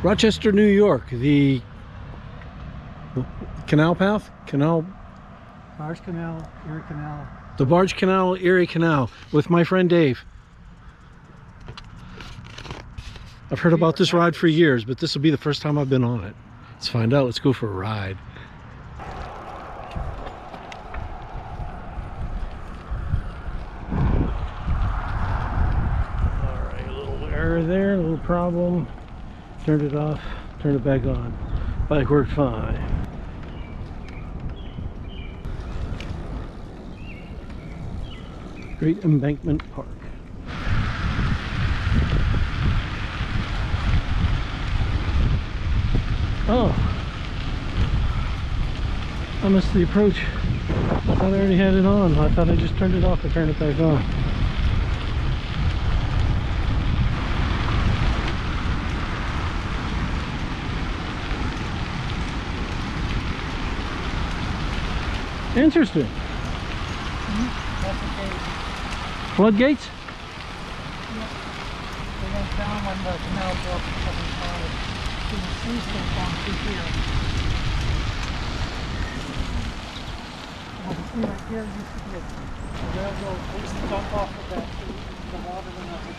Rochester, New York, the canal path? Barge Canal, Erie Canal. The Barge Canal, Erie Canal, with my friend Dave. I've heard about this ride for years, but this will be the first time I've been on it. Let's find out. Let's go for a ride. Alright, a little error there, a little problem. Turned it off, turned it back on. Bike worked fine. Great Embankment Park. Oh, I missed the approach. I thought I already had it on. I thought I just turned it off and turned it back on. Interesting. That's the gate. Floodgates? Yep. They went down when the canal broke in 75. So the sea still down through here. Well, the sea right here used to be a railroad. They used to dump off of that to the water when I was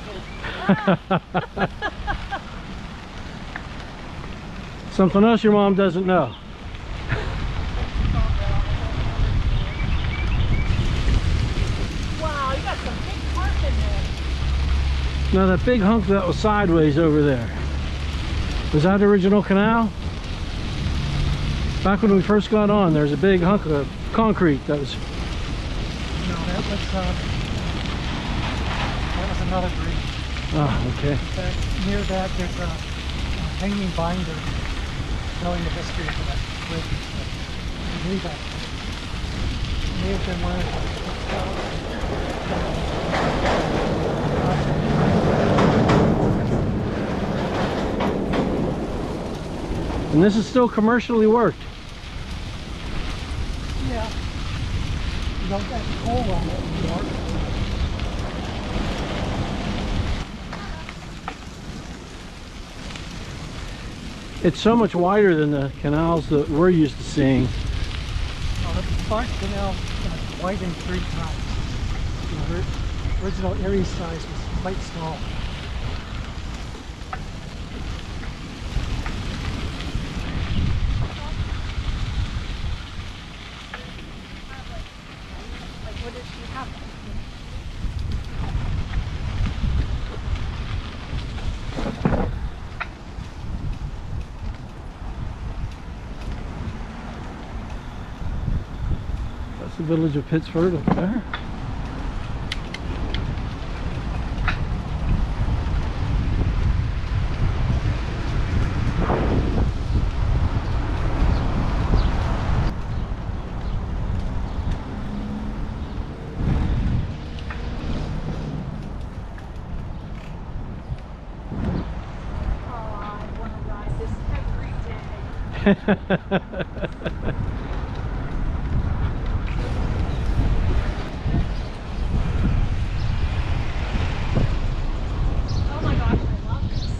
a kid. Something else your mom doesn't know. Wow, you got some big park in there. Now that big hunk that was sideways over there, was that the original canal? Back when we first got on, there's a big hunk of concrete that was... No, that was another bridge. Oh, okay. In fact, near that there's a hanging binder telling the history of that bridge. I believe that may have been one of the... And this is still commercially worked. Yeah. You don't get coal on it anymore. It's so much wider than the canals that we're used to seeing. The Barge Canal widened 3 times. The original Erie size was quite small. What did she have? That's the village of Pittsford up there. Oh, my gosh, I love this.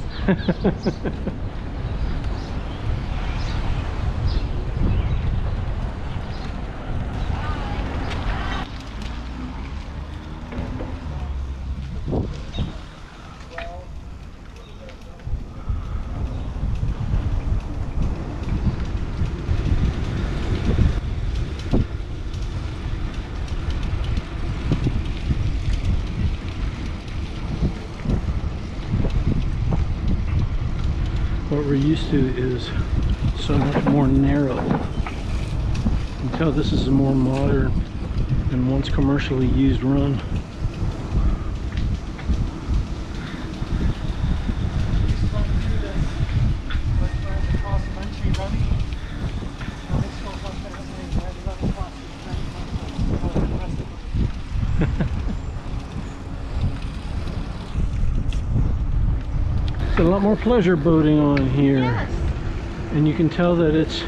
What we're used to is so much more narrow. You can tell this is a more modern and once commercially used run. Got a lot more pleasure boating on here. Yes. And you can tell that it's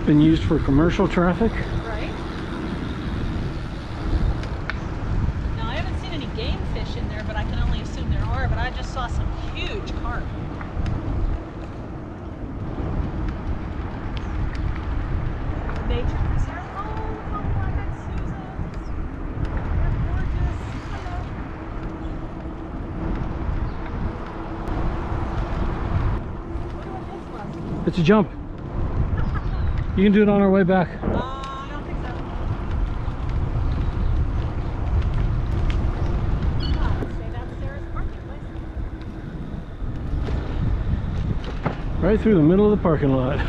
been used for commercial traffic. Right? Now, I haven't seen any game fish in there, but I can only assume there are. But I just saw some huge carp. It's a jump. You can do it on our way back. I don't think so. Stay downstairs parking place. Right through the middle of the parking lot.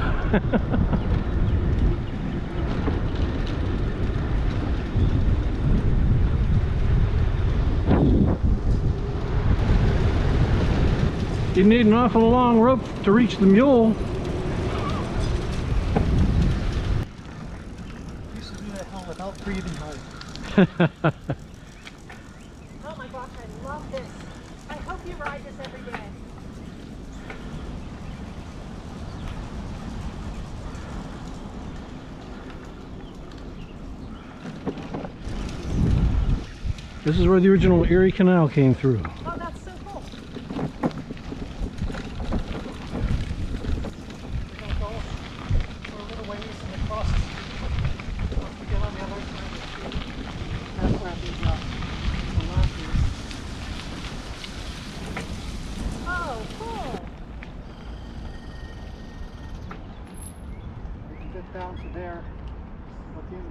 You need an awful long rope to reach the mule. Used to do that hell without breathing hard. Oh my gosh, I love this. I hope you ride this every day. This is where the original Erie Canal came through. Oh, that's so cool. We're gonna go for a little ways and across. Once we get on the other side of the street, that's where the lot is. Oh, cool. We can get down to there, look in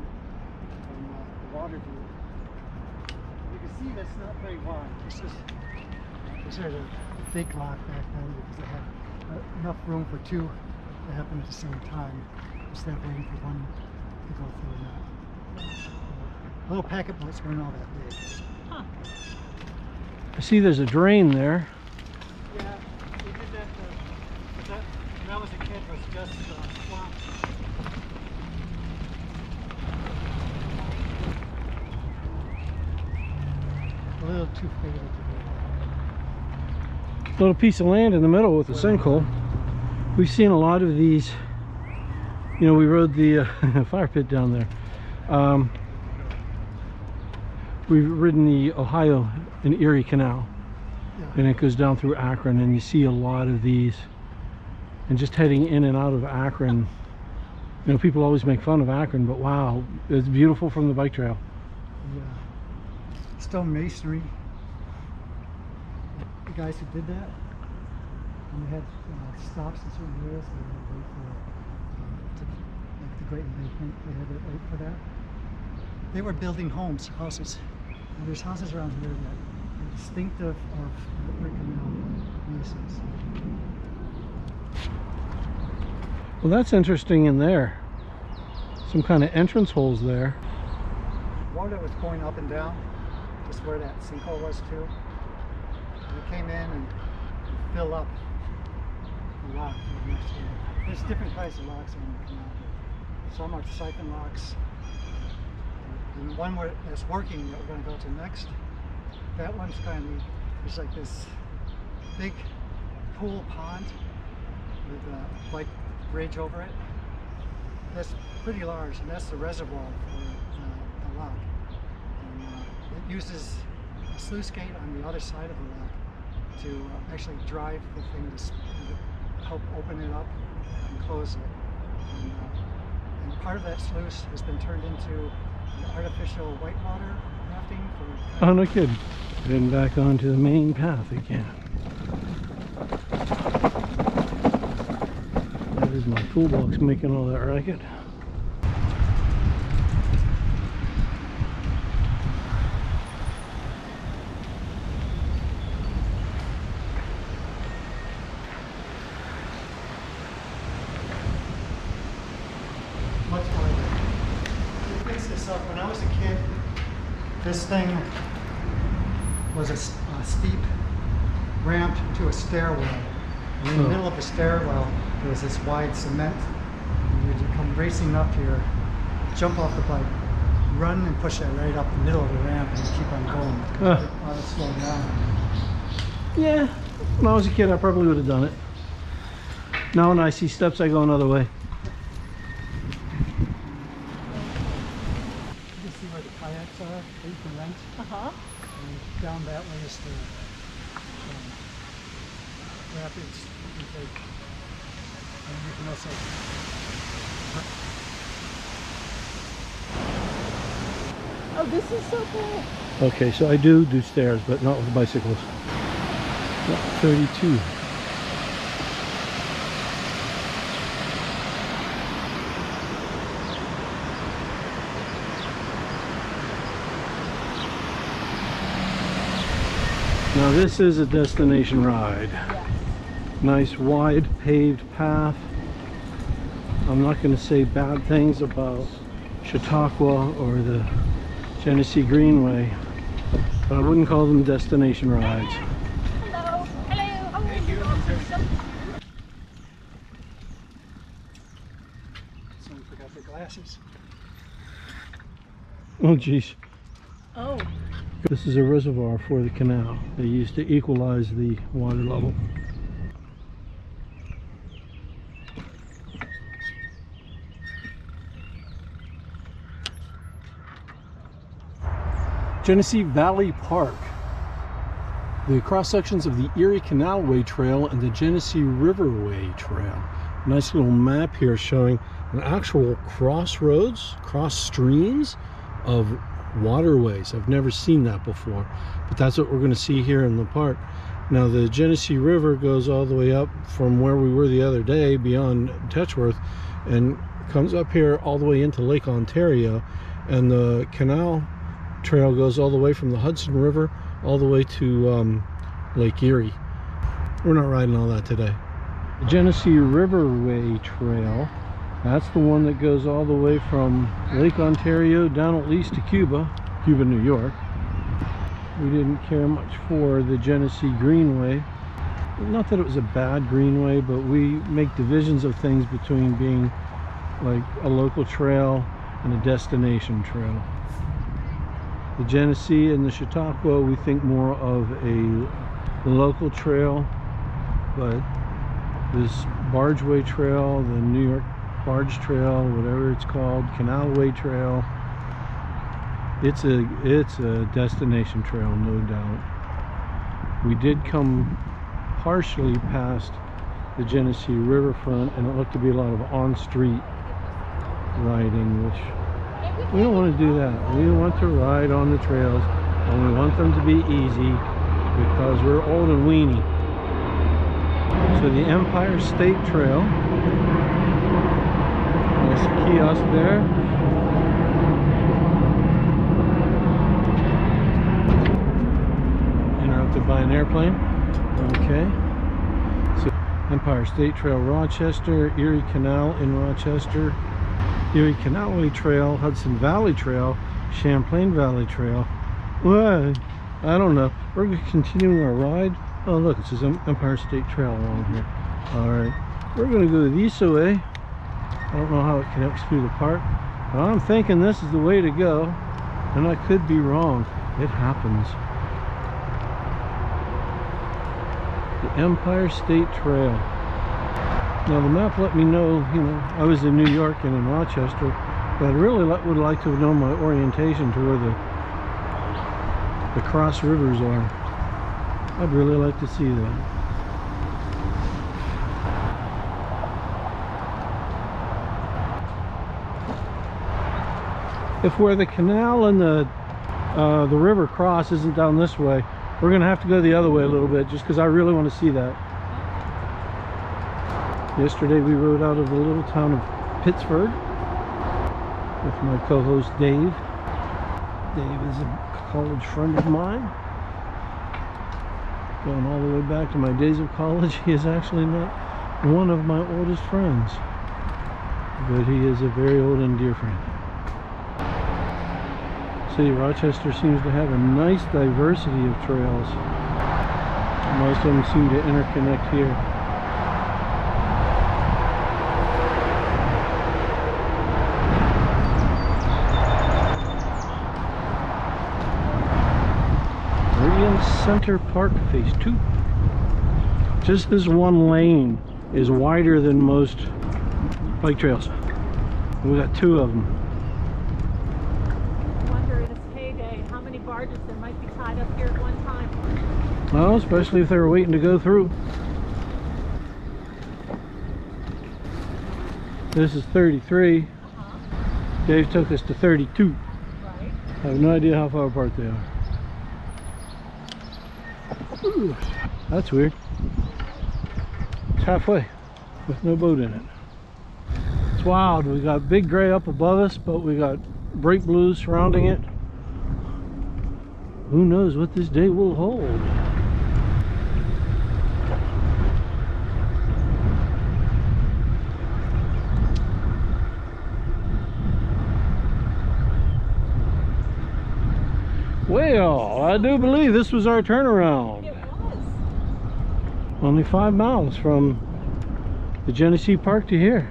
from the water view. You can see that's not very wide. This is a big lot back then because they had enough room for two to happen at the same time instead of waiting for one to go through that. Little packet boats weren't all that big. Huh. I see there's a drain there. Yeah, we did that. When I was a kid, was just swamp. A little too faded to do. Little piece of land in the middle with a sinkhole. We've seen a lot of these. You know, we rode the fire pit down there. We've ridden the Ohio and Erie Canal, and it goes down through Akron, and you see a lot of these. And just heading in and out of Akron, you know, people always make fun of Akron, but wow, it's beautiful from the bike trail. Yeah. Stone masonry. The guys who did that, when they had stops in certain areas, they had to wait for like the Great Embankment. They had to wait for that. They were building houses. And there's houses around here that are distinctive of the Erie Canal masons. Well, that's interesting in there. Some kind of entrance holes there. Water was going up and down, just where that sinkhole was too. And it came in and filled up the rock for the next year. There's different kinds of rocks on the canal. Some are siphon rocks. And the one that's working that we're going to go to next, that one's kind of neat. There's like this big pool pond with a white bridge over it. That's pretty large, and that's the reservoir for the lock. And it uses a sluice gate on the other side of the lock to actually drive the thing to help open it up and close it. And part of that sluice has been turned into an artificial whitewater rafting for. Oh, no kidding. Heading back onto the main path again. That is my toolbox making all that racket. Much harder. To fix this up, when I was a kid, this thing was a steep ramp to a stairwell. And in the middle of the stairwell, there was this wide cement. And you'd come racing up here, jump off the bike, run and push that right up the middle of the ramp and keep on going. While it slowed down. Yeah, when I was a kid, I probably would have done it. Now when I see steps, I go another way. You can see where the kayaks are, that you can rent. Uh-huh. And down that way is the rapids you can take. And you can also Oh, this is so cool. Okay, so I do stairs, but not with bicycles. 32. Now this is a destination ride. Nice wide paved path. I'm not going to say bad things about Chautauqua or the Genesee Greenway, but I wouldn't call them destination rides. Hello. Hello. Oh, Someone forgot their glasses. Oh geez. Oh. This is a reservoir for the canal. They used to equalize the water level. Genesee Valley Park. The cross sections of the Erie Canalway Trail and the Genesee Riverway Trail. Nice little map here showing an actual crossroads, cross streams of waterways. I've never seen that before, but that's what we're going to see here in the park. Now the Genesee River goes all the way up from where we were the other day beyond Tetchworth and comes up here all the way into Lake Ontario, and the canal trail goes all the way from the Hudson River all the way to Lake Erie. We're not riding all that today. The Genesee Riverway Trail, that's the one that goes all the way from Lake Ontario down at least to Cuba, New York. We didn't care much for the Genesee Greenway. Not that it was a bad greenway, but we make divisions of things between being like a local trail and a destination trail. The Genesee and the Chautauqua we think more of a local trail, but this Bargeway Trail, the New York Barge Trail, whatever it's called, Canalway Trail, it's a destination trail, no doubt. We did come partially past the Genesee riverfront, and it looked to be a lot of on-street riding, which we don't want to do that. We want to ride on the trails, and we want them to be easy because we're old and weenie. So the Empire State Trail, there's a kiosk there. Interrupted by an airplane. Okay. So Empire State Trail, Rochester, Erie Canal in Rochester, Erie Canalway Trail, Hudson Valley Trail, Champlain Valley Trail. Well, I don't know. We're continuing our ride. Oh look, it says Empire State Trail along here. Alright, we're going to go this way. I don't know how it connects through the park, but I'm thinking this is the way to go, and I could be wrong. It happens. The Empire State Trail. Now the map let me know, I was in New York and in Rochester, but I really would like to know my orientation to where the cross rivers are. I'd really like to see that. If where the canal and the river cross isn't down this way, we're going to have to go the other way a little bit, just because I really want to see that. Yesterday we rode out of the little town of Pittsford with my co-host Dave. Dave is a college friend of mine. Going all the way back to my days of college. He is actually not one of my oldest friends, but he is a very old and dear friend. City of Rochester seems to have a nice diversity of trails. Most of them seem to interconnect here. Center Park Phase 2. Just this one lane is wider than most bike trails. We got two of them. I wonder in its heyday how many barges there might be tied up here at one time. Well, especially if they were waiting to go through. This is 33. Dave took us to 32. Right. I have no idea how far apart they are. Ooh, that's weird. It's halfway with no boat in it. It's wild. We got big gray up above us, but we got bright blue surrounding it. Who knows what this day will hold? Well, I do believe this was our turnaround. It was. Only 5 miles from the Genesee Park to here.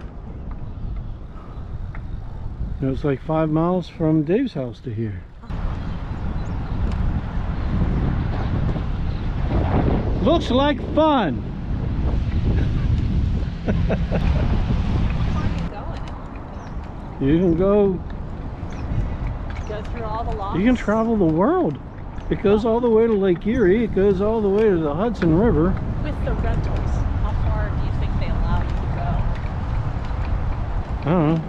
It was like 5 miles from Dave's house to here. Looks like fun. You can go through all the locks. You can travel the world. It goes all the way to Lake Erie. It goes all the way to the Hudson River. With the rentals, how far do you think they allow you to I don't know.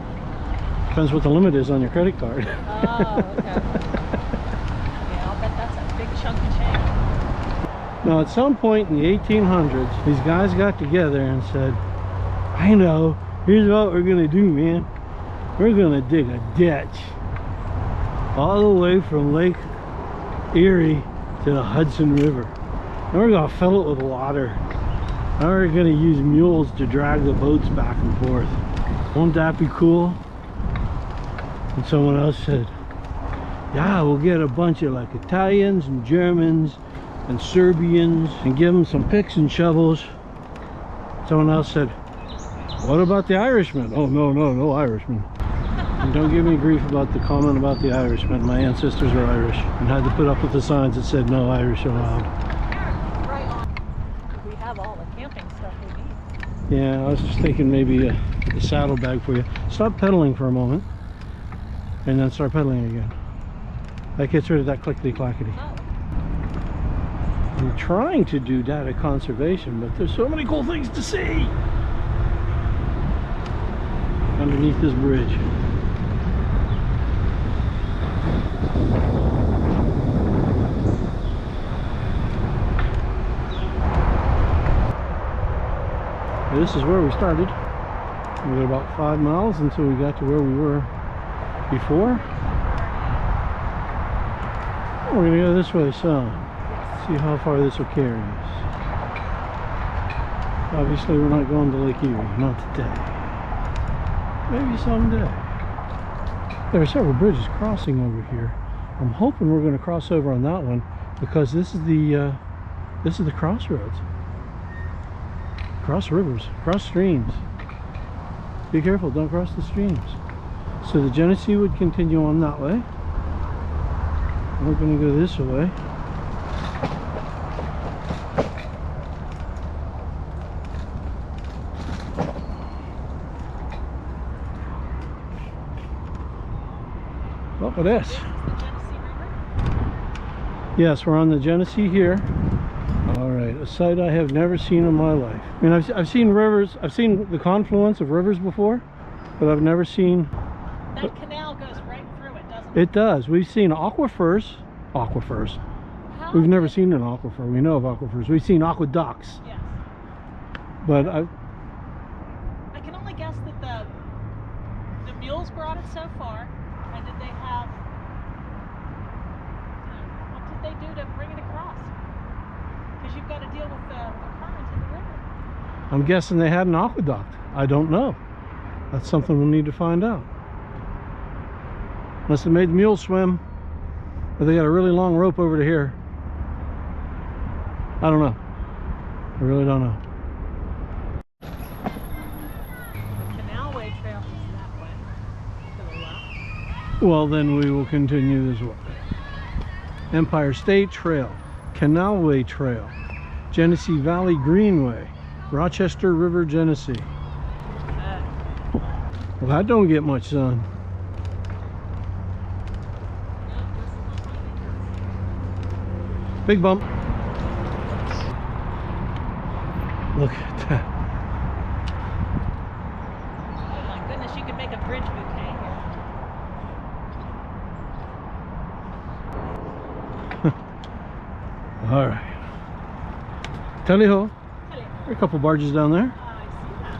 Depends what the limit is on your credit card. go? Oh, okay. Yeah, I'll bet that's a big chunk of change. Now, at some point in the 1800s, these guys got together and said, I know, here's what we're going to do, man. We're going to dig a ditch all the way from Lake Erie to the Hudson River. And we're going to fill it with water. And we're going to use mules to drag the boats back and forth. Won't that be cool? And someone else said, yeah, we'll get a bunch of like Italians and Germans and Serbians and give them some picks and shovels. Someone else said, what about the Irishmen? Oh, no Irishmen. And don't give me grief about the comment about the Irishmen. My ancestors were Irish and had to put up with the signs that said no Irish allowed. Right on. We have all the camping stuff we need. Yeah, I was just thinking maybe a saddlebag for you. Stop pedaling for a moment and then start pedaling again. That gets rid of that clickety-clackety. Oh. I'm trying to do data conservation, but there's so many cool things to see underneath this bridge. This is where we started. We got about 5 miles until we got to where we were before. We're gonna go this way some. See how far this will carry us. Obviously we're not going to Lake Erie, not today. Maybe someday. There are several bridges crossing over here. I'm hoping we're going to cross over on that one because this is the crossroads. Cross rivers, cross streams. Be careful, don't cross the streams. So the Genesee would continue on that way. We're going to go this way. Look at this. The Genesee River? Yes, we're on the Genesee here. All right, a sight I have never seen in my life. I mean, I've seen rivers, I've seen the confluence of rivers before, but I've never seen... That canal goes right through it, doesn't it? It does. We've seen aquifers. How We've never did- seen an aquifer. We know of aquifers. We've seen aqueducts. Yes. But I can only guess that the mules brought it so far, and did they have... what did they do to bring it across? Because you've got to deal with the current in the river. I'm guessing they had an aqueduct. I don't know. That's something we'll need to find out. Unless they made the mules swim. But they got a really long rope over to here. I don't know. I really don't know. The Canalway Trail is that way, to the left. Well, then we will continue this way. Empire State Trail, Canalway Trail, Genesee Valley Greenway, Rochester River, Genesee. Well, that don't get much sun. Big bump. Look at that. Oh my goodness, you could make a bridge bouquet here. All right. Tally ho. There are a couple barges down there. I see that.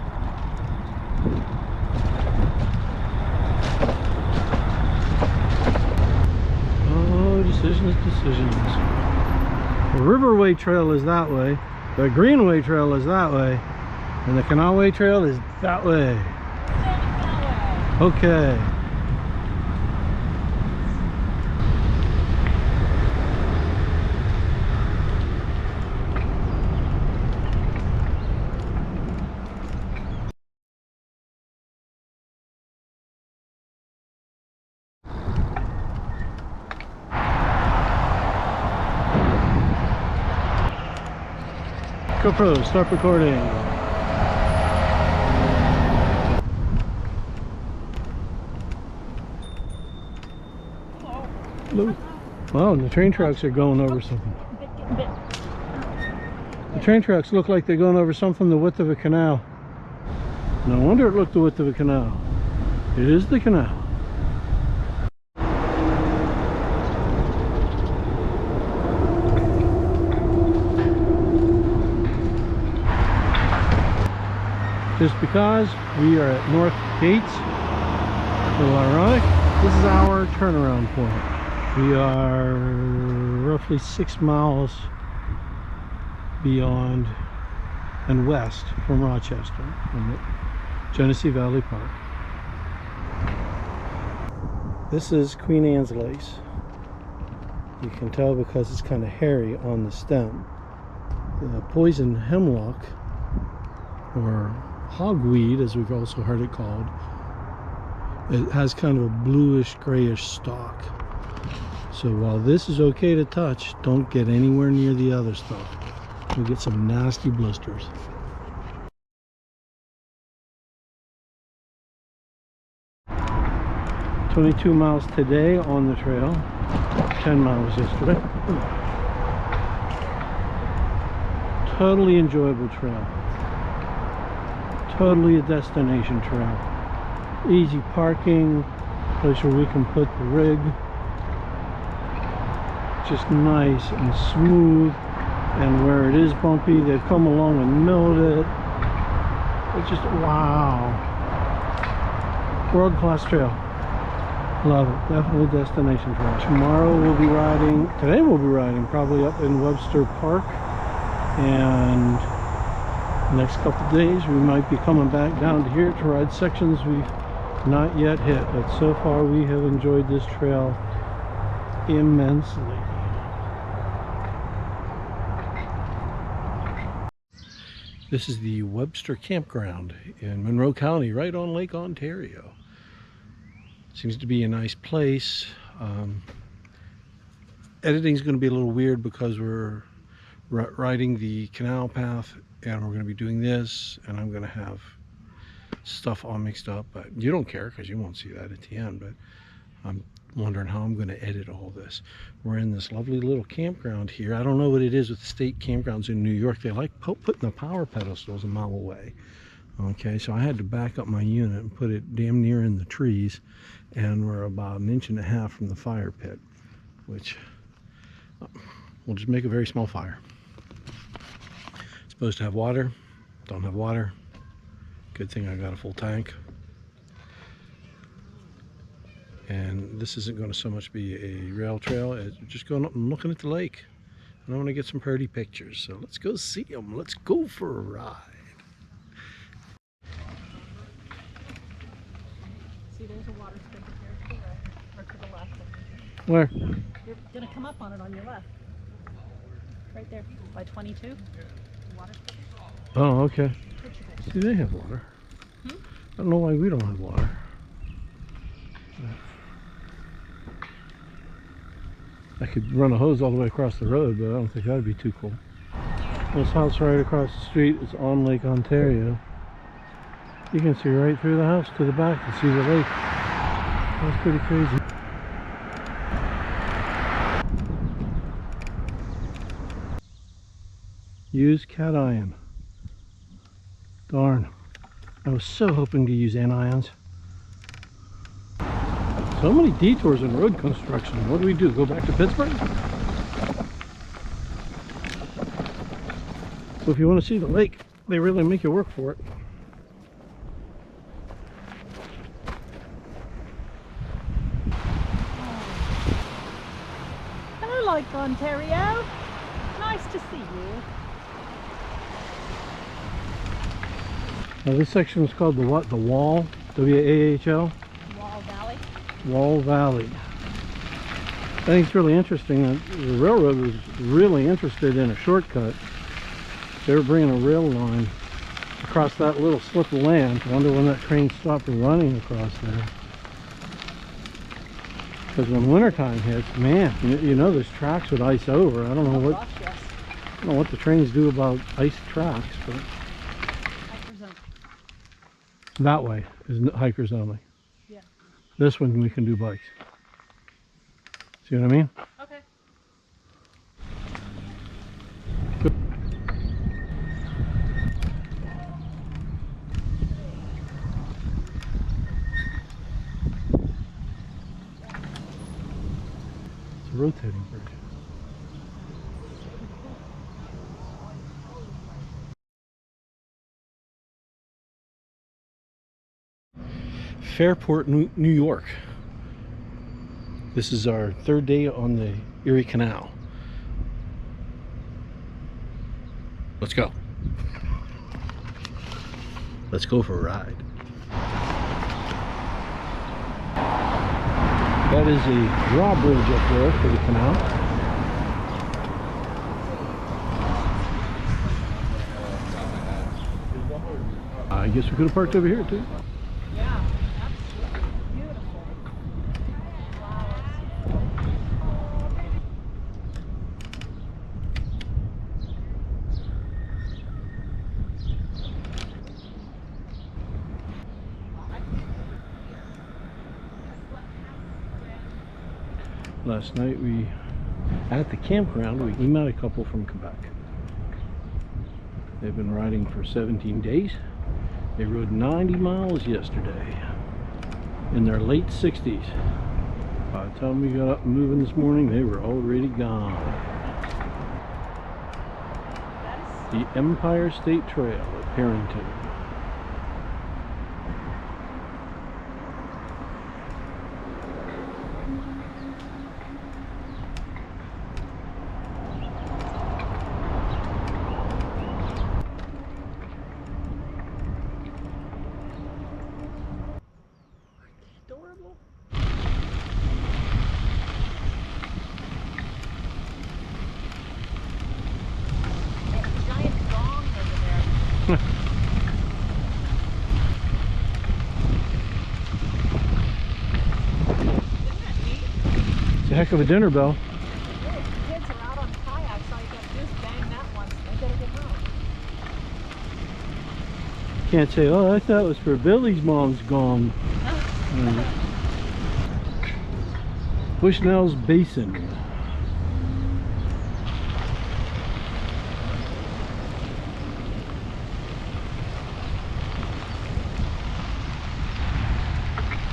Oh, decisions. The Riverway Trail is that way. The Greenway Trail is that way. And the Canalway Trail is that way. Okay. GoPro, start recording. Hello. Wow, the train tracks are going over something. The train tracks look like they're going over something the width of a canal. No wonder it looked the width of a canal. It is the canal. Just because we are at North Gates, a little ironic, this is our turnaround point. We are roughly 6 miles beyond and west from Rochester, in Genesee Valley Park. This is Queen Anne's lace. You can tell because it's kind of hairy on the stem. The poison hemlock, or hogweed as we've also heard it called, it has kind of a bluish grayish stalk. So while this is okay to touch, don't get anywhere near the other stuff. You'll get some nasty blisters. "22 miles today on the trail, 10 miles yesterday. Totally enjoyable trail. Totally a destination trail. Easy parking, place where we can put the rig. Just nice and smooth, and where it is bumpy, they've come along and milled it. It's just wow. World-class trail. Love it. Definitely destination trail. Tomorrow we'll be riding, today we'll be riding probably up in Webster Park, and next couple of days we might be coming back down to here to ride sections we've not yet hit, but so far we have enjoyed this trail immensely. This is the Webster Campground in Monroe County, right on Lake Ontario. Seems to be a nice place. Editing is going to be a little weird because we're riding the canal path, and we're going to be doing this, and I'm going to have stuff all mixed up, but you don't care because you won't see that at the end. But I'm wondering how I'm going to edit all this. We're in this lovely little campground here. I don't know what it is with the state campgrounds in New York. They like putting the power pedestals a mile away. Okay, so I had to back up my unit and put it damn near in the trees, and we're about 1.5 inches from the fire pit, which will just make a very small fire. Supposed to have water, don't have water. Good thing I got a full tank. And this isn't going to so much be a rail trail as just going up and looking at the lake. And I want to get some pretty pictures, so let's go see them. Let's go for a ride. See, there's a water spigot there to the right, or to the left. Where? You're going to come up on it on your left. Right there, by 22. Water spigot. Oh, okay. See, they have water. I don't know why we don't have water. I could run a hose all the way across the road, but I don't think that would be too cool. This house right across the street is on Lake Ontario. You can see right through the house to the back to see the lake. That's pretty crazy. Use cation. Darn. I was so hoping to use anions. So many detours in road construction. What do we do? Go back to Pittsburgh? So if you want to see the lake, they really make you work for it. Hello, Lake Ontario. Nice to see you. Now this section is called the what? The Wall? W-A-H-L? Wall Valley. Wall Valley. I think it's really interesting that the railroad was really interested in a shortcut. They were bringing a rail line across that little slip of land. I wonder when that train stopped running across there. Because when wintertime hits, man, you know those tracks would ice over. I don't know what. Gosh, yes. don't know what the trains do about ice tracks, but Hikers only. that way is hikers only. Yeah. This one we can do bikes. See what I mean? Okay. It's a rotating bridge. Fairport, New York. This is our third day on the Erie Canal. Let's go. Let's go for a ride. That is a drawbridge up there for the canal. I guess we could have parked over here too. Yeah, absolutely. Beautiful. Last night at the campground, we met a couple from Quebec. They've been riding for 17 days. They rode 90 miles yesterday in their late 60s. By the time we got up and moving this morning, they were already gone. The Empire State Trail at Harrington. Adorable. That giant gong over there. Isn't that neat? It's a heck of a dinner bell. Yeah, if your kids are out on kayaks, all you gotta do is bang that once and they gotta get home. Can't say, oh, I thought it was for Billy's mom's gong. Bushnell's Basin.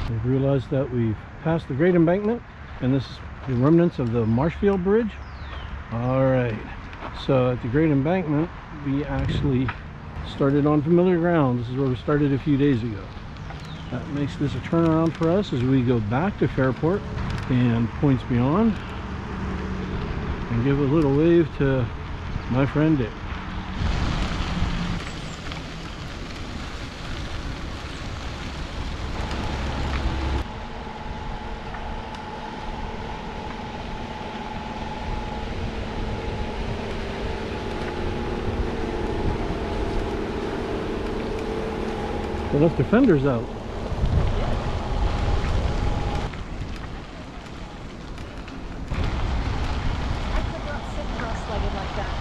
We've realized that we've passed the Great Embankment, and this is the remnants of the Marshfield Bridge. All right, so at the Great Embankment, we actually started on familiar ground. This is where we started a few days ago. That makes this a turnaround for us as we go back to Fairport and points beyond, and give a little wave to my friend Dave. They left their fenders out. I could not sit cross-legged like that.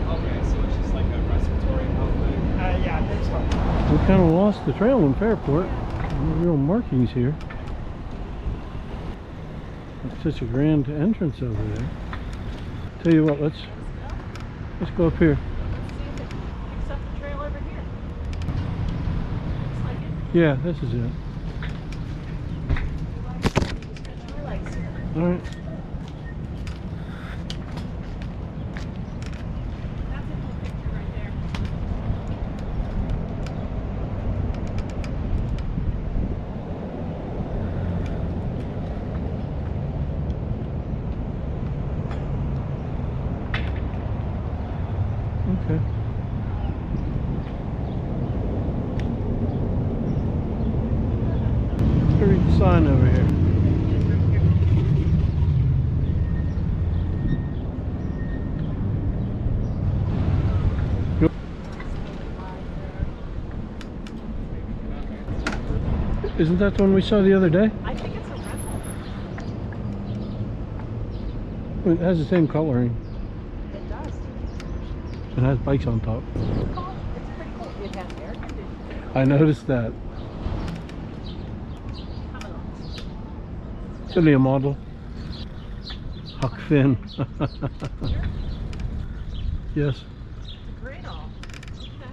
Okay, so it's just like a respiratory outlet. Yeah, I think so. We kind of lost the trail in Fairport. No real markings here. It's such a grand entrance over there. Tell you what, let's go up here. Let's see if it picks up the trail over here. Looks like it. Yeah, this is it. Stretch my legs here. All right. That's a cool picture right there. Okay. Let's read the sign over here. Isn't that the one we saw the other day? I think it's a rental. It has the same coloring. It has bikes on top. It's cool. It's pretty cool. It has air conditioning. I noticed that. Coming on. It's only a model. Huck Finn. Yes. The great all. Okay.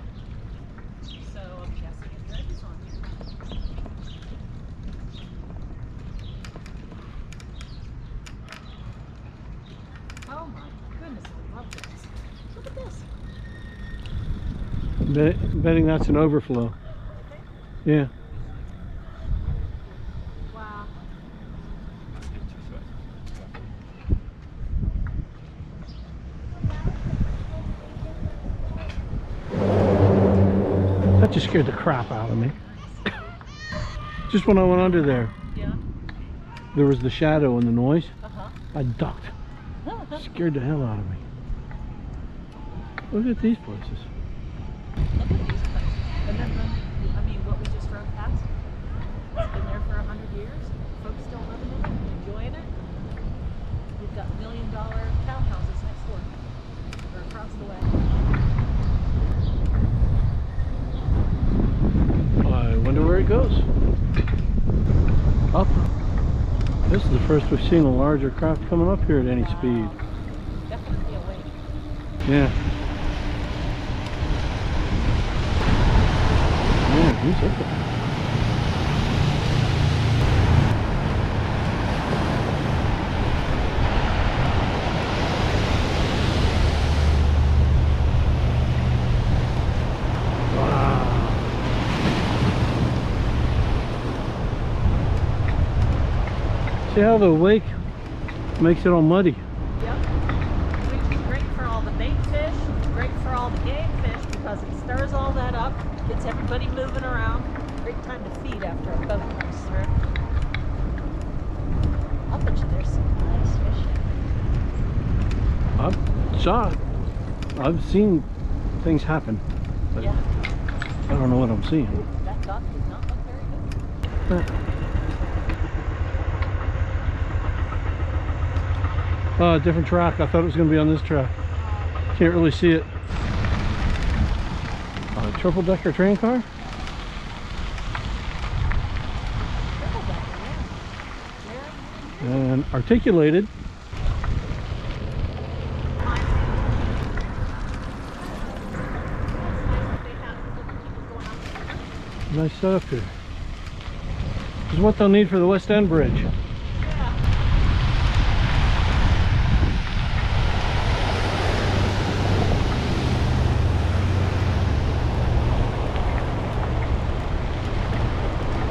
So I'm guessing it dredges on here. Oh my goodness, I love this. Look at this. Betting that's an overflow. Okay. Yeah. Wow. That just scared the crap out of me. Just when I went under there, Yeah. there was the shadow and the noise. Uh-huh. I ducked. Scared the hell out of me. Look at these places. Look at these places. And then, I mean, what we just drove past, it's been there for 100 years. Folks still living in it and enjoying it. We've got $1 million townhouses next door, or across the way. I wonder where it goes. Up. This is the first we've seen a larger craft coming up here at any speed. Definitely a wave. Yeah. Yeah, he's up there. See how the wake makes it all muddy? Yep. Which is great for all the bait fish, great for all the game fish because it stirs all that up, gets everybody moving around. Great time to feed after a boat comes through. I'll bet you there's some nice fish. I've saw it. I've seen things happen, but Yeah. I don't know what I'm seeing. That dock did not look very good. Different track. I thought it was going to be on this track. Can't really see it. Triple decker train car? Triple decker, yeah. And articulated. Nice setup here. This is what they'll need for the West End Bridge.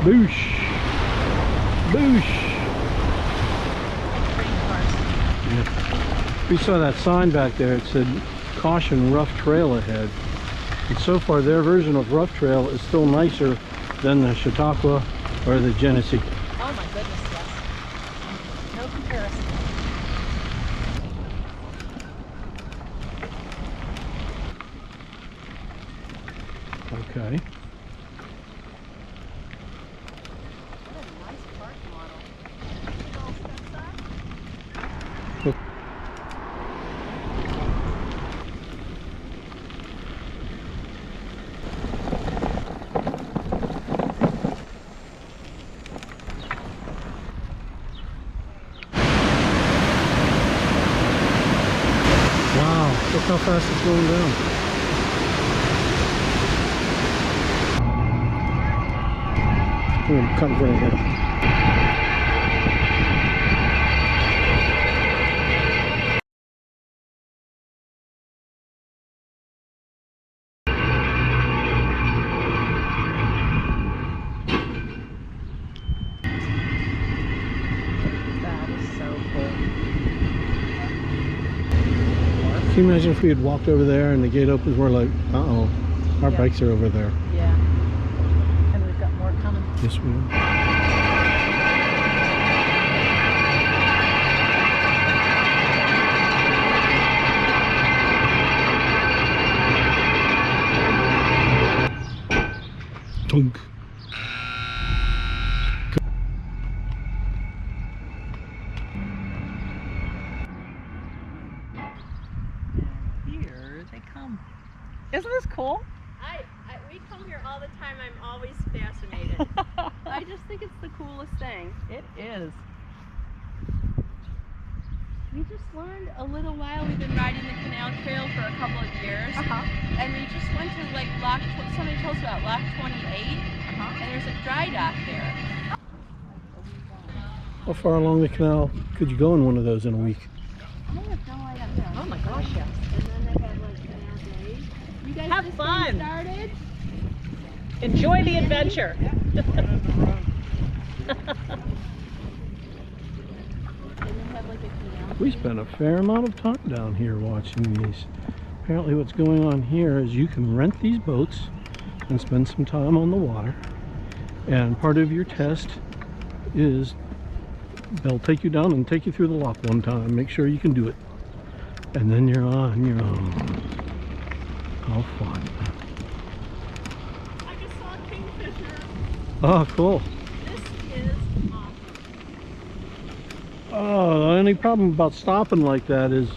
Boosh! Boosh! Yeah. We saw that sign back there. It said, "Caution, rough trail ahead." And so far, their version of rough trail is still nicer than the Chautauqua or the Genesee. Oh my goodness, yes. No comparison. Okay. What a nice park model. It all steps up. Look. Wow, look how fast it's going down. Ooh, come right here. That is so cool. Can you imagine if we had walked over there and the gate opens, we're like, uh-oh, our Yeah. bikes are over there. Yeah. And we've got more coming. Yes, we are. Tunk. Here they come. come here all the time. I'm always fascinated. I just think it's the coolest thing. It is. We just learned a little while. We've been riding the canal trail for a couple of years. And we just went to like somebody told us about Lock 28. And there's a dry dock there. How far along the canal could you go in one of those in a week? I have no idea. Oh my gosh, yes. And then they have like canal days. You guys Have just fun. started? Enjoy the adventure. And they have like a canal. We spent a fair amount of time down here watching these. Apparently what's going on here is you can rent these boats and spend some time on the water. And part of your test is they'll take you down and take you through the lock one time. Make sure you can do it. And then you're on your own. How fun. I just saw a kingfisher. Oh, cool. This is awesome. Oh, the only problem about stopping like that is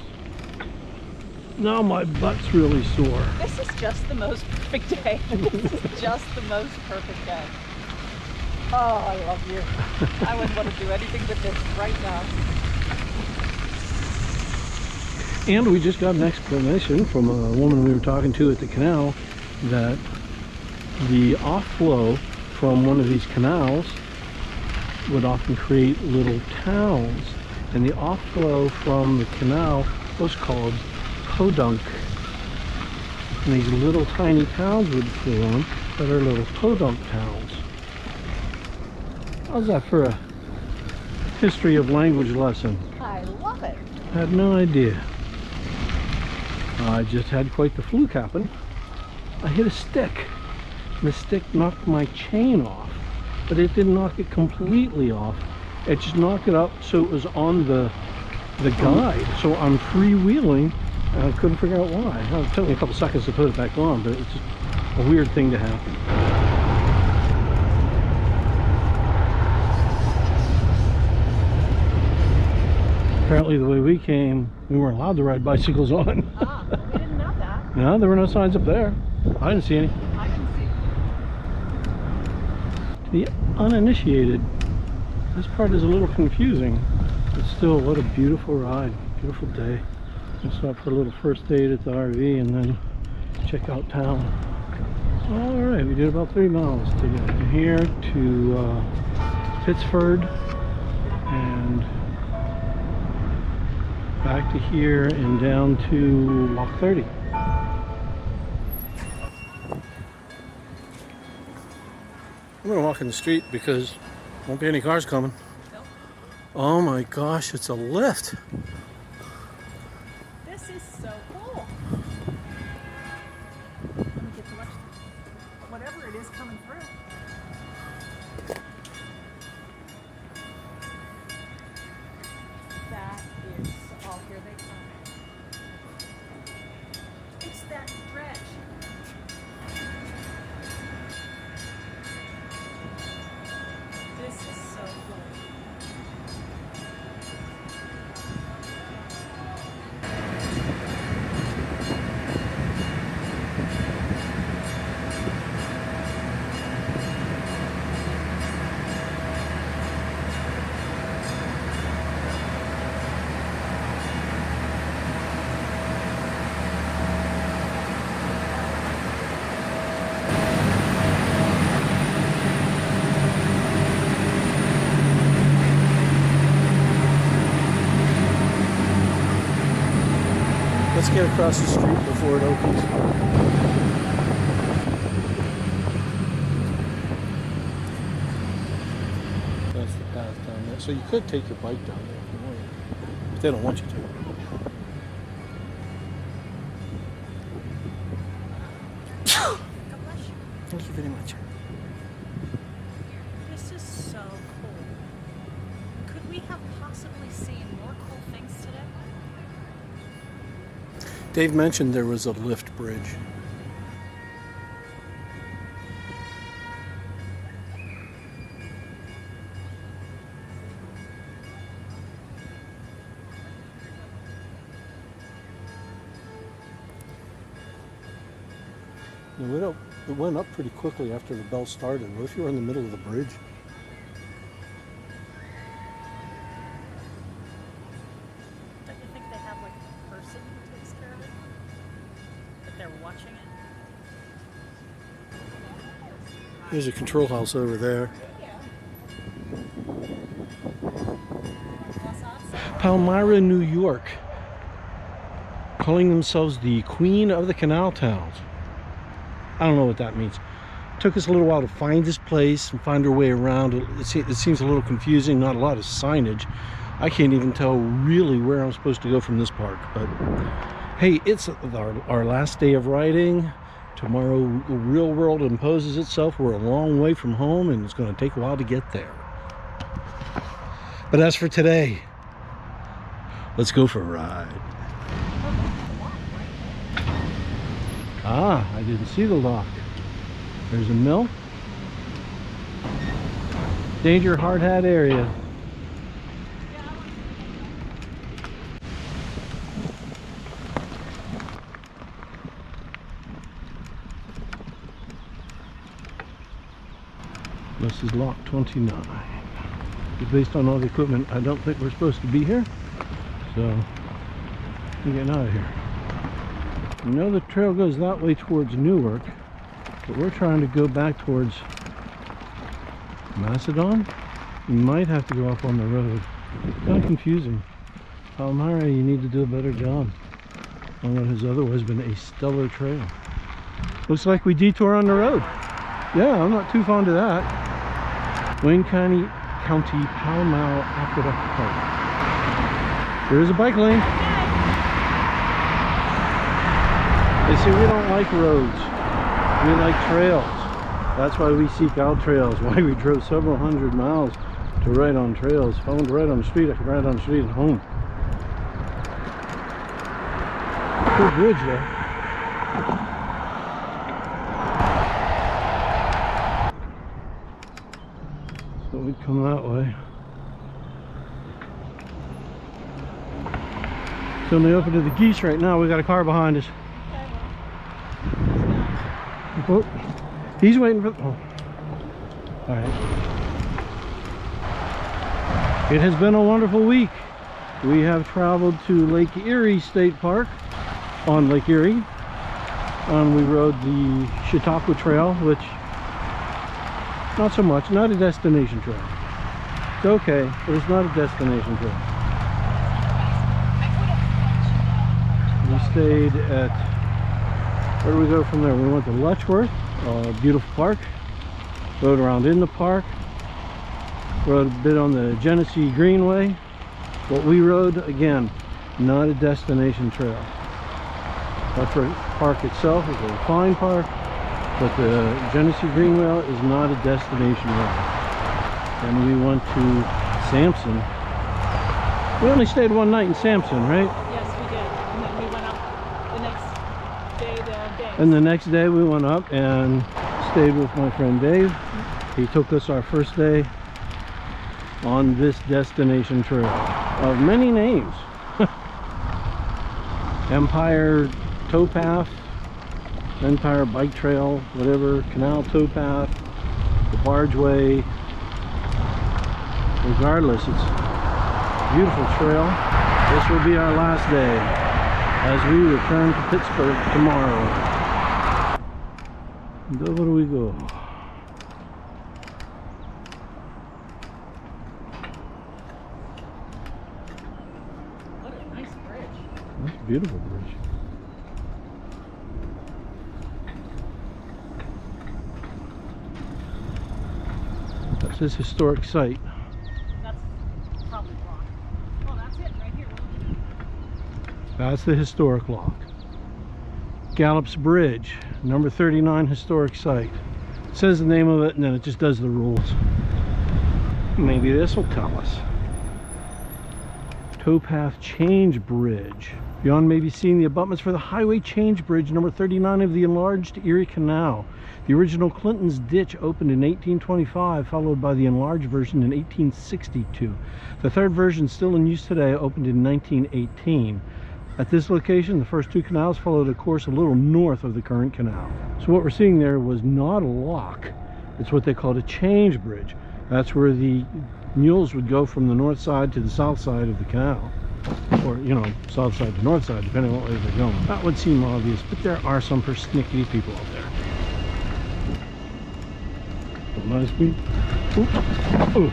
now my butt's really sore. This is just the most perfect day. This is just the most perfect day. Oh, I love you. I wouldn't want to do anything but this right now. And we just got an explanation from a woman we were talking to at the canal that the off-flow from one of these canals would often create little towns. And the off-flow from the canal was called podunk. And these little tiny towns would form that are little podunk towns. How's that for a history of language lesson? I love it. Had no idea. I just had quite the fluke happen. I hit a stick. The stick knocked my chain off, but it didn't knock it completely off. It just knocked it up so it was on the guide. So I'm freewheeling and I couldn't figure out why. It took me a couple seconds to put it back on, but it's just a weird thing to happen. Apparently the way we came, we weren't allowed to ride bicycles on. Ah, we didn't know that. No, there were no signs up there. I didn't see any. I can see. The uninitiated, this part is a little confusing. But still, what a beautiful ride, beautiful day. We'll stop for a little first aid at the RV and then check out town. All right, we did about 3 miles to get from here to Pittsford and back to here and down to Lock 30. I'm gonna walk in the street because there won't be any cars coming. Nope. Oh my gosh, it's a lift. This is so cool. Let me get to watch whatever it is coming through. That is, oh, here they come. It's that dredge. This is so cool. Let's get across the street before it opens. That's the path down there. So you could take your bike down there if you wanted, but they don't want you to. Thank you very much. This is so cool. Could we have possibly seen more cool things today? Dave mentioned there was a lift bridge. The widow It went up pretty quickly after the bell started. What if you were in the middle of the bridge? Don't you think they have like a person who takes care of it? That they're watching it? There's a control house over there. Palmyra, New York, calling themselves the Queen of the Canal Towns. I don't know what that means. It took us a little while to find this place and find our way around. It seems a little confusing, not a lot of signage. I can't even tell really where I'm supposed to go from this park. But hey, it's our last day of riding. Tomorrow, the real world imposes itself. We're a long way from home, and it's going to take a while to get there. But as for today, let's go for a ride. Ah, I didn't see the lock. There's a mill. Danger hard hat area. This is lock 29. Based on all the equipment, I don't think we're supposed to be here. So, I'm getting out of here. I know the trail goes that way towards Newark, but we're trying to go back towards Macedon. You might have to go up on the road. Kind of confusing. Palmyra, you need to do a better job on what has otherwise been a stellar trail. Looks like we detour on the road. Yeah, I'm not too fond of that. Wayne County, Palmyra Aqueduct Park. There is a bike lane. They say we don't like roads, we like trails. That's why we seek out trails, why we drove several hundred miles to ride on trails. If I wanted to ride on the street, I could ride on the street at home. Cool bridge there. So we'd come that way. It's only open to the geese right now. We got a car behind us. Oh, he's waiting for. Oh. All right. It has been a wonderful week. We have traveled to Lake Erie State Park on Lake Erie. We rode the Chautauqua Trail, which not so much, not a destination trail. It's okay, but it's not a destination trail. We stayed at. Where do we go from there? We went to Letchworth, a beautiful park. Rode around in the park. Rode a bit on the Genesee Greenway. What we rode, again, not a destination trail. Letchworth Park itself is a fine park, but the Genesee Greenway is not a destination road. And we went to Sampson. We only stayed one night in Sampson, right? Yes, we did. And then we went up the next day to Dave. And the next day we went up and stayed with my friend Dave. He took us our first day on this destination trail of many names. Empire Towpath, Empire Bike Trail, whatever, Canal Towpath, the Bargeway. Regardless, it's a beautiful trail. This will be our last day as we return to Pittsburgh tomorrow. And over we go. What a nice bridge. That's a beautiful bridge. That's this historic site. That's probably wrong. Oh, that's it right here. That's the historic lock. Gallup's Bridge, number 39 historic site. It says the name of it and then it just does the rules. Maybe this will tell us. Towpath Change Bridge. Beyond may be seen the abutments for the Highway Change Bridge, number 39 of the enlarged Erie Canal. The original Clinton's Ditch opened in 1825, followed by the enlarged version in 1862. The third version, still in use today, opened in 1918. At this location, the first two canals followed a course a little north of the current canal. So what we're seeing there was not a lock. It's what they called a change bridge. That's where the mules would go from the north side to the south side of the canal. Or, you know, south side to north side, depending on what way they're going. That would seem obvious, but there are some persnickety people out there. Nice speed. Ooh. Ooh.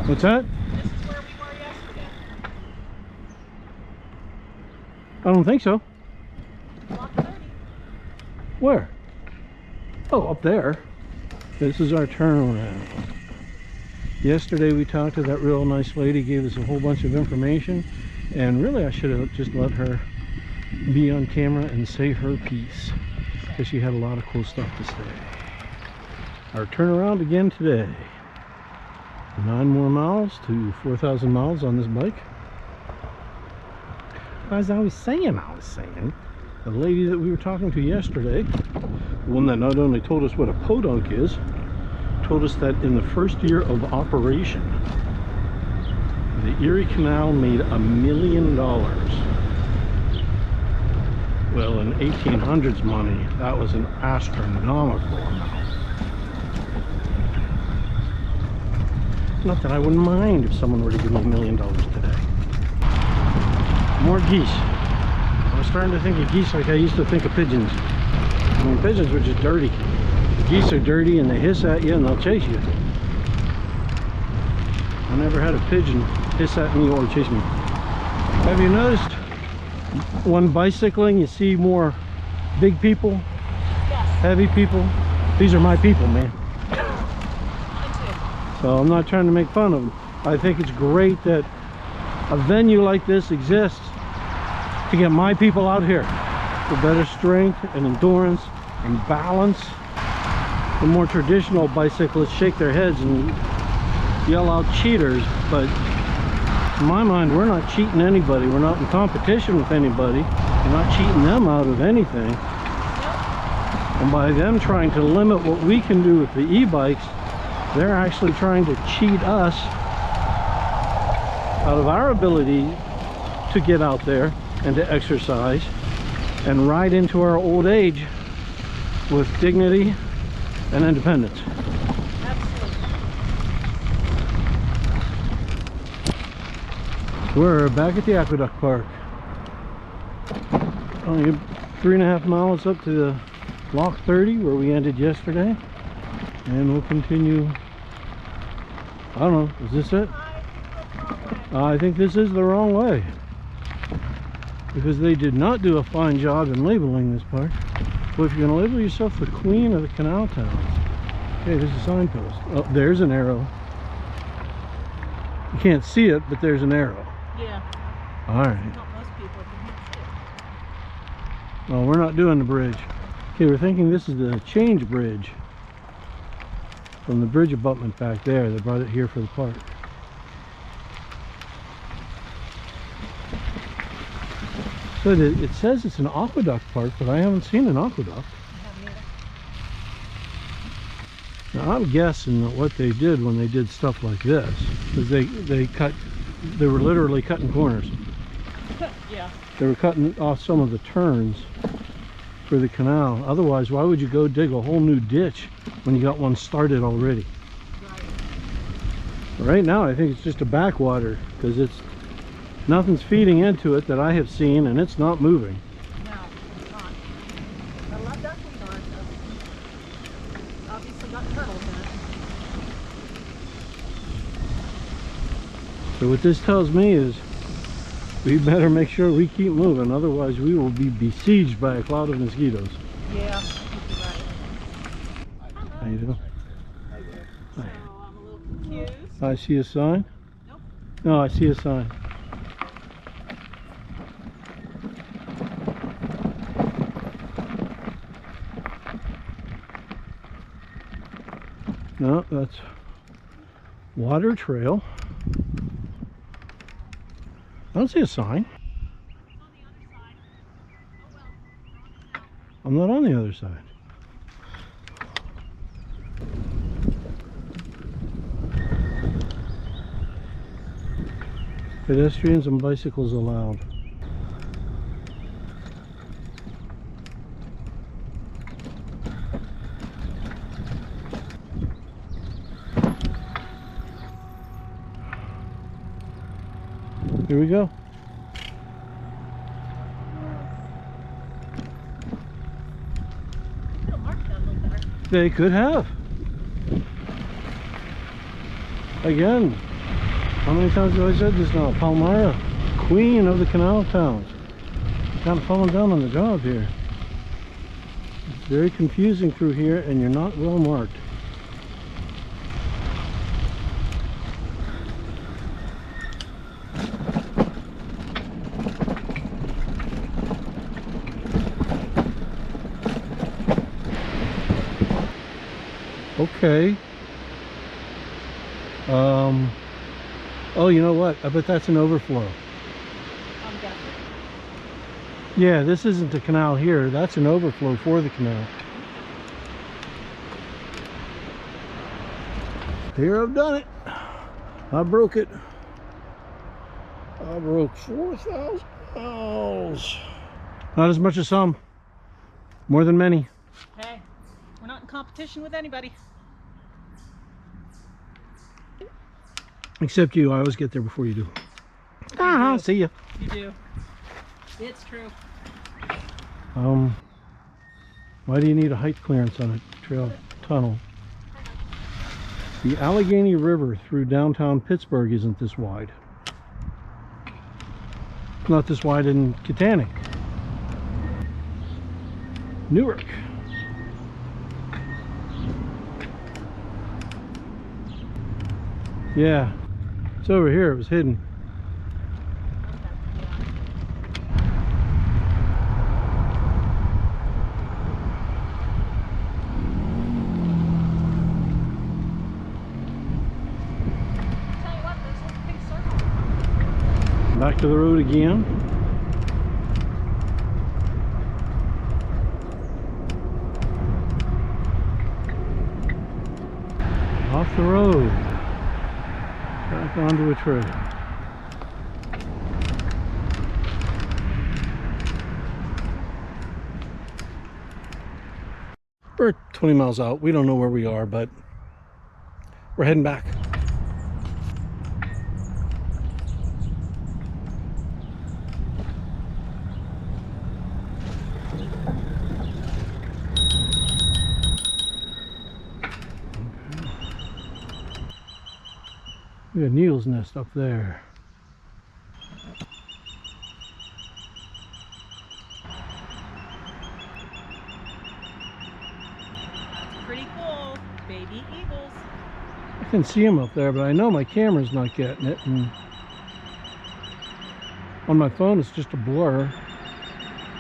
What's that? This is where we were yesterday. I don't think so. Block 30. Where? Oh, up there. This is our turnaround. Yesterday we talked to that real nice lady, gave us a whole bunch of information, and really I should have just let her be on camera and say her piece, because she had a lot of cool stuff to say. Our turnaround again today. 9 more miles to 4,000 miles on this bike. As I was saying, the lady that we were talking to yesterday, the one that not only told us what a podunk is, told us that in the first year of operation, the Erie Canal made $1 million. Well, in 1800s money, that was an astronomical amount. Not that I wouldn't mind if someone were to give me $1 million today. More geese. I was starting to think of geese like I used to think of pigeons. I mean, pigeons were just dirty. The geese are dirty and they hiss at you and they'll chase you. I never had a pigeon hiss at me or chase me. Have you noticed when bicycling you see more big people, Yes. heavy people? These are my people, man. Me too. So I'm not trying to make fun of them. I think it's great that a venue like this exists to get my people out here for better strength and endurance and balance. The more traditional bicyclists shake their heads and yell out cheaters, but in my mind, we're not cheating anybody. We're not in competition with anybody. We're not cheating them out of anything. And by them trying to limit what we can do with the e-bikes, they're actually trying to cheat us out of our ability to get out there and to exercise and ride into our old age with dignity and independence. Absolutely. We're back at the Aqueduct Park. Only 3.5 miles up to the Lock 30 where we ended yesterday, and we'll continue. I don't know, is this it? I think this is the wrong way, because they did not do a fine job in labeling this park. Well, if you're going to label yourself the queen of the canal towns, okay, there's a signpost. Oh, there's an arrow. You can't see it, but there's an arrow. Yeah. All right. Not most people can see it. Well, we're not doing the bridge. Okay, we're thinking this is the change bridge from the bridge abutment back there. They brought it here for the park. So it says it's an aqueduct park, but I haven't seen an aqueduct. I haven't either. Now I'm guessing that what they did when they did stuff like this is they were literally cutting corners. Yeah. They were cutting off some of the turns for the canal. Otherwise, why would you go dig a whole new ditch when you got one started already? Right now I think it's just a backwater, because nothing's feeding into it that I have seen, and it's not moving. No, it's not. Got a lot of ducklings on it, though. Obviously got turtles in it. So what this tells me is we better make sure we keep moving, otherwise we will be besieged by a cloud of mosquitoes. Yeah, I think you're right. How you doing? So I'm a little confused. I see a sign? Nope. No, I see a sign. No, that's water trail. I don't see a sign. I'm not on the other side. Pedestrians and bicycles allowed. Here we go. Could have marked that a little better. They could have. Again, how many times have I said this now? Palmyra, queen of the canal towns. Kind of falling down on the job here. It's very confusing through here, and you're not well marked. Okay. Oh, you know what? I bet that's an overflow. I'm guessing. Yeah, this isn't the canal here. That's an overflow for the canal. Here, I've done it. I broke it. I broke 4,000 miles. Not as much as some. More than many. Hey, we're not in competition with anybody. Except you. I always get there before you do. Ah, see ya. You do. It's true. Why do you need a height clearance on a trail tunnel? The Allegheny River through downtown Pittsburgh isn't this wide. It's not this wide in Kittanning. Newark. Yeah, it's over here. It was hidden. Tell you what, there's a big circle. Back to the road again. Off the road. Back onto a trail. We're 20 miles out. We don't know where we are, but we're heading back. We got Neil's nest up there. Pretty cool. Baby eagles. I can see them up there, but I know my camera's not getting it, and on my phone it's just a blur.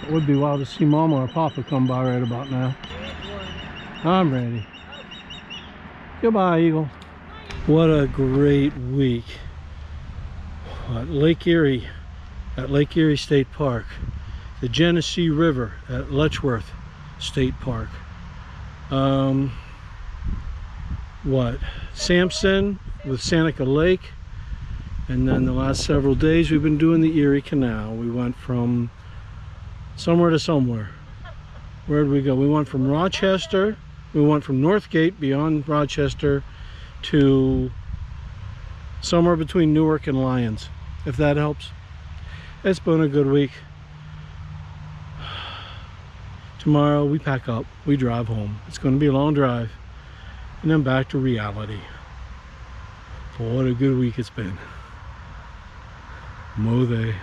It would be wild to see Mama or Papa come by right about now. I'm ready. Goodbye, Eagle. What a great week at Lake Erie State Park, the Genesee River at Letchworth State Park. Sampson with Seneca Lake, and then the last several days we've been doing the Erie Canal. We went from somewhere to somewhere. Where did we go? We went from Rochester, we went from Northgate beyond Rochester to somewhere between Newark and Lyons, if that helps. It's been a good week. Tomorrow we pack up, we drive home. It's going to be a long drive, and then back to reality. But what a good week it's been. Mo they.